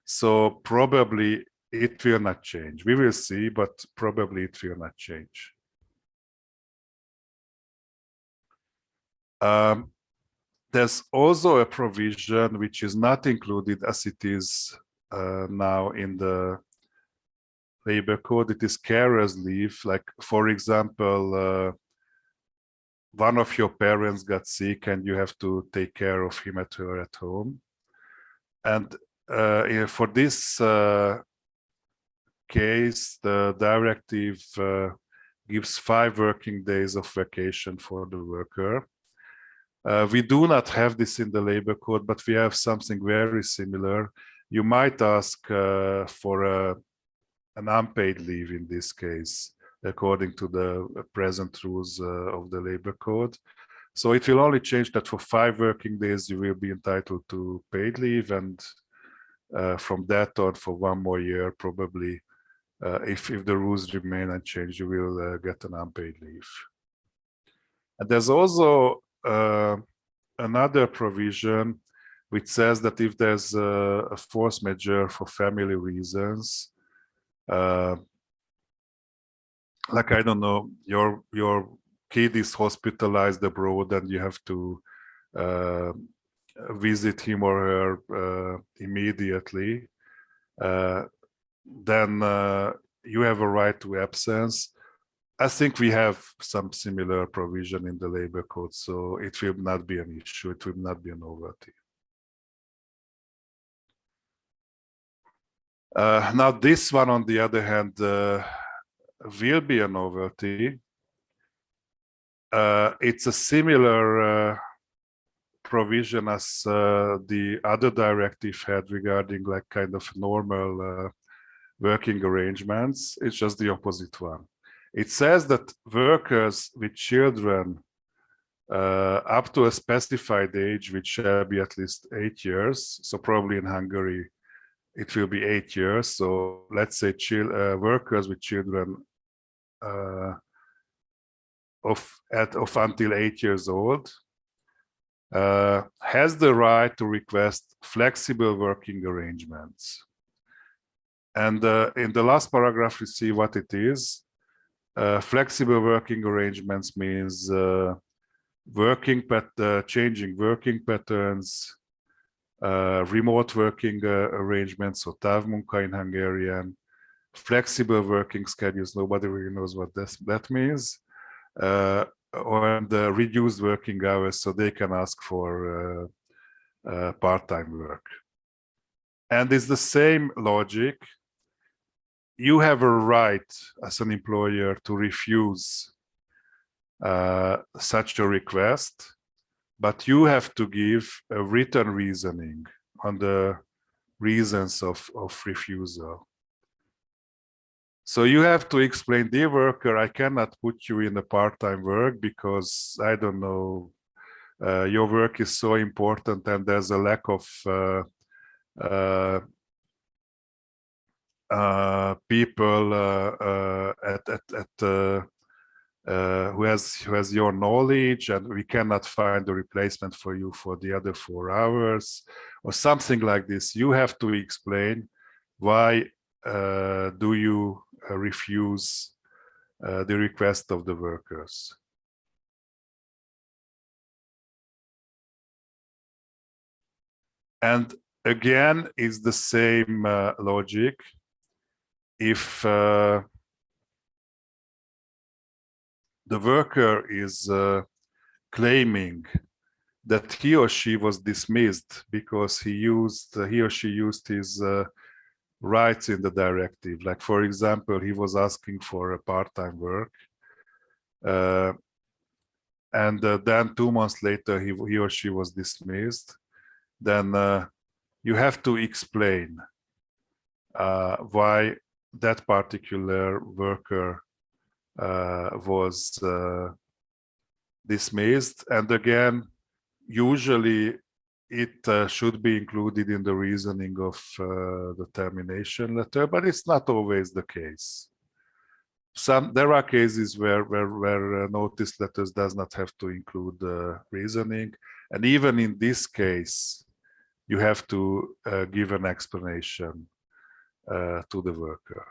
So probably it will not change. We will see, but probably it will not change. There's also a provision which is not included as it is now in the labor code, it is carer's leave. Like, for example, one of your parents got sick and you have to take care of him at her at home. And for this case, the directive gives 5 working days of vacation for the worker. We do not have this in the labor code, but we have something very similar. You might ask for an unpaid leave in this case, according to the present rules of the labor code. So it will only change that for 5 working days, you will be entitled to paid leave. And from that on, for 1 more year, probably, if the rules remain unchanged, you will get an unpaid leave. And there's also another provision which says that if there's a force majeure for family reasons, like, I don't know, your kid is hospitalized abroad and you have to visit him or her immediately, then you have a right to absence. I think we have some similar provision in the labor code, so it will not be an issue. It will not be a novelty. Now, this one, on the other hand, will be a novelty. It's a similar provision as the other directive had regarding, like, kind of normal working arrangements. It's just the opposite one. It says that workers with children up to a specified age, which shall be at least 8 years, so probably in Hungary it will be 8 years. So let's say workers with children of until 8 years old has the right to request flexible working arrangements. And in the last paragraph, you see what it is. Flexible working arrangements means changing working patterns, remote working arrangements, so távmunka in Hungarian, flexible working schedules, nobody really knows what that means, or the reduced working hours, so they can ask for part-time work. And it's the same logic. You have a right as an employer to refuse such a request, but you have to give a written reasoning on the reasons of refusal. So you have to explain, dear worker, I cannot put you in a part-time work because, I don't know, your work is so important and there's a lack of people who has your knowledge, and we cannot find a replacement for you for the other 4 hours, or something like this. You have to explain why do you refuse the request of the workers. And again, it's the same logic. If the worker is claiming that he or she was dismissed because he or she used his rights in the directive, like, for example, he was asking for a part-time work, and then 2 months later he or she was dismissed, then you have to explain why that particular worker was dismissed. And again, usually it should be included in the reasoning of the termination letter, but it's not always the case. There are cases where notice letters does not have to include reasoning, and even in this case, you have to give an explanation to the worker.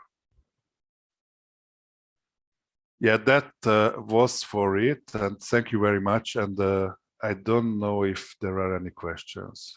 Yeah, that was for it, and thank you very much. And I don't know if there are any questions.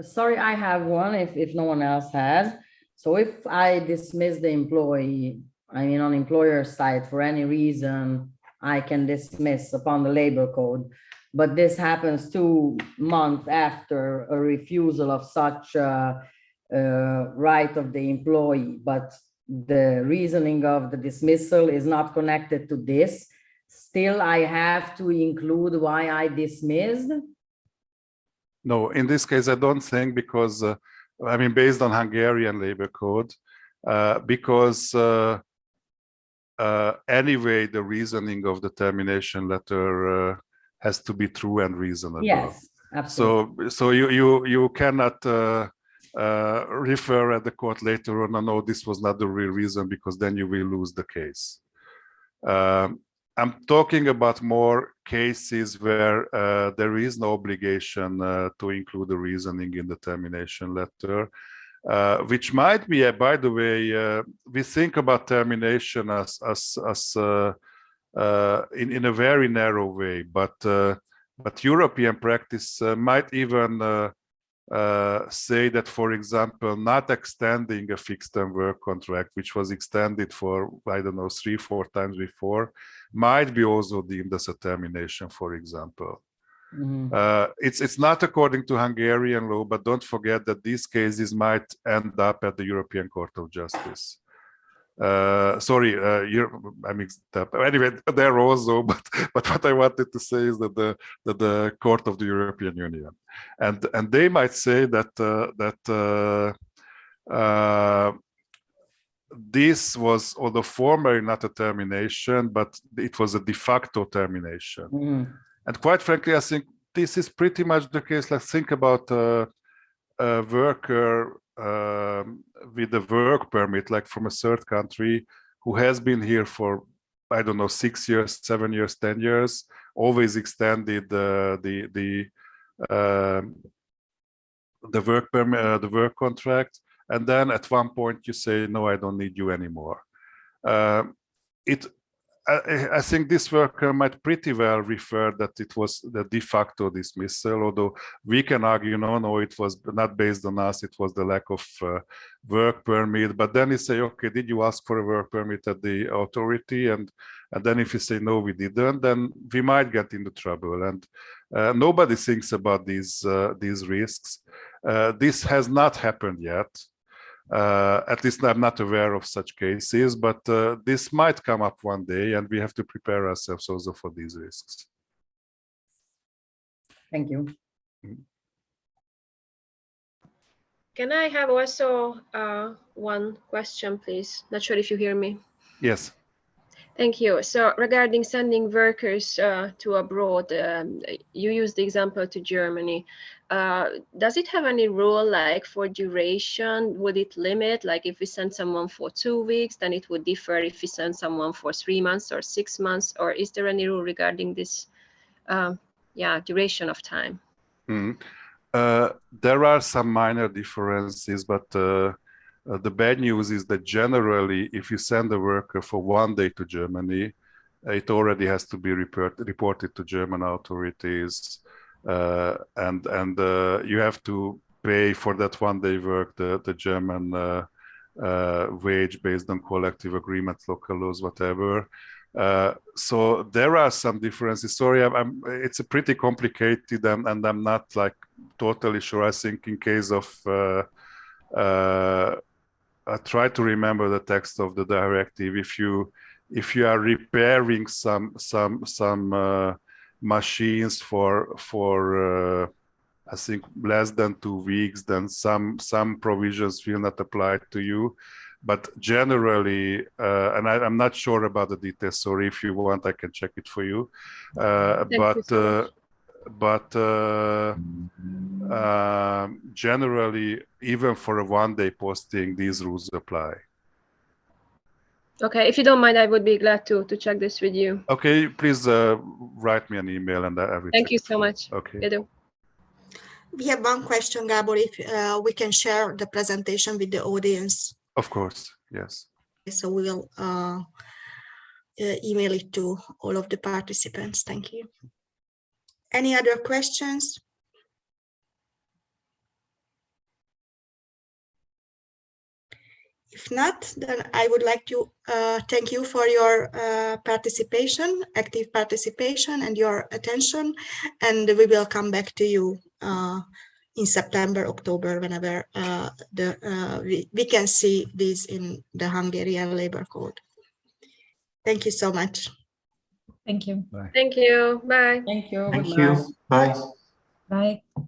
Sorry, I have one if no one else has. So if I dismiss the employee, I mean, on employer side for any reason, I can dismiss upon the labor code. But this happens 2 months after a refusal of such right of the employee, but the reasoning of the dismissal is not connected to this. Still, I have to include why I dismissed. No, in this case, I don't think, because, I mean, based on Hungarian labor code, because anyway, the reasoning of the termination letter has to be true and reasonable. Yes, absolutely. So you cannot refer at the court later on, no, this was not the real reason, because then you will lose the case. I'm talking about more cases where there is no obligation to include the reasoning in the termination letter, which might be, by the way, we think about termination as in a very narrow way, but European practice might even say that, for example, not extending a fixed-term work contract, which was extended for, I don't know, 3-4 times before, might be also deemed as a termination, for example. It's not according to Hungarian law, but don't forget that these cases might end up at the European Court of Justice. Sorry, I mixed up. Anyway, there also, but what I wanted to say is that the Court of the European Union, and they might say that this was, although formally not a termination, but it was a de facto termination. And quite frankly, I think this is pretty much the case. Let's think about a worker with a work permit, like from a third country, who has been here for, I don't know, 6 years, 7 years, 10 years, always extended the work permit, the work contract, and then at one point you say, no, I don't need you anymore. I think this worker might pretty well refer that it was the de facto dismissal, although we can argue, no, it was not based on us, it was the lack of work permit. But then you say, okay, did you ask for a work permit at the authority? And then if you say, no, we didn't, then we might get into trouble. And nobody thinks about these risks. This has not happened yet. At least I'm not aware of such cases, but this might come up one day, and we have to prepare ourselves also for these risks. Thank you. Can I have also one question, please? Not sure if you hear me. Yes. Thank you. So regarding sending workers to abroad, you used the example to Germany. Does it have any rule, like for duration? Would it limit, like if we send someone for 2 weeks, then it would differ if we send someone for 3 months or 6 months? Or is there any rule regarding this duration of time? There are some minor differences, but the bad news is that generally, if you send a worker for 1 day to Germany, it already has to be reported to German authorities, and you have to pay for that 1 day work the German wage based on collective agreements, local laws, whatever. So there are some differences. Sorry, it's a pretty complicated, and I'm not like totally sure. I think in case of I try to remember the text of the directive. If you are repairing some machines for I think less than 2 weeks, then some provisions will not apply to you. But generally, and I'm not sure about the details. Sorry, if you want, I can check it for you. Generally, even for a 1 day posting, these rules apply. Okay, if you don't mind, I would be glad to check this with you. Okay, please write me an email and I will. Thank you so much. Okay. We have one question, Gábor, if we can share the presentation with the audience. Of course, yes. So we'll email it to all of the participants. Thank you. Any other questions? If not, then I would like to thank you for your participation, active participation, and your attention. And we will come back to you in September, October, whenever we can see this in the Hungarian labor code. Thank you so much. Thank you. Thank you. Bye. Thank you. Thank Goodbye. you. Bye. Bye.